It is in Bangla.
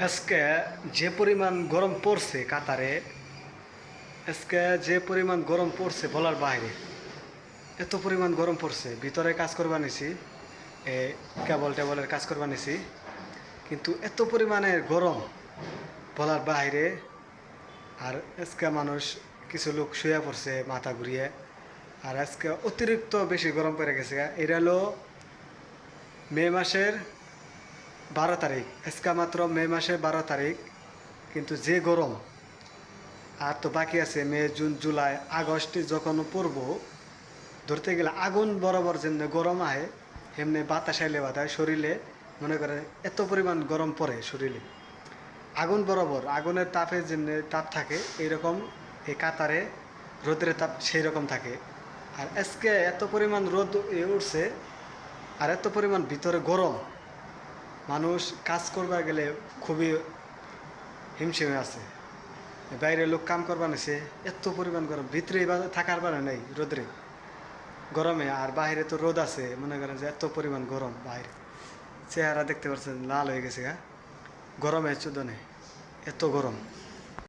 আজকে যে পরিমাণ গরম পড়ছে কাতারে, আজকে যে পরিমাণ গরম পড়ছে বলার বাইরে। এত পরিমাণ গরম পড়ছে, ভিতরে কাজ করবা নিছি, এ কেবল টেবলের কাজ করবা নিছি, কিন্তু এত পরিমাণের গরম বলার বাইরে। আর আজকে মানুষ, কিছু লোক শুয়ে পড়ছে মাথা ঘুরিয়ে। আর আজকে অতিরিক্ত বেশি গরম পড়ে গেছে। এটা হলো মে মাসের 12 তারিখ, আজকে মাত্র মে মাসের 12 তারিখ, কিন্তু যে গরম। আর তো বাকি আছে মে, জুন, জুলাই, আগস্ট যখন পড়বো, ধরতে গেলে আগুন বরাবর যেমনি গরম আয়, এমনি বাতাস আইলে বাতায় শরীরে, মনে করে এত পরিমাণ গরম পড়ে শরীরে। আগুন বরাবর, আগুনের তাপে যেমনি তাপ থাকে এইরকম এই কাতারে রোদের তাপ সেই রকম থাকে। আর আজকে এত পরিমাণ রোদ উঠছে, আর এত পরিমাণ ভিতরে গরম, মানুষ কাজ করবার গেলে খুবই হিমশিমে আছে। বাইরে লোক কাম করবা নিছে, এত পরিমাণ গরম, ভিতরে থাকার পারে নাই রোদরে গরমে। আর বাইরে তো রোদ আছে, মনে করেন যে এত পরিমাণ গরম বাইরে। চেহারা দেখতে পাচ্ছেন লাল হয়ে গেছে গা, গরমে চোদনে, এত গরম।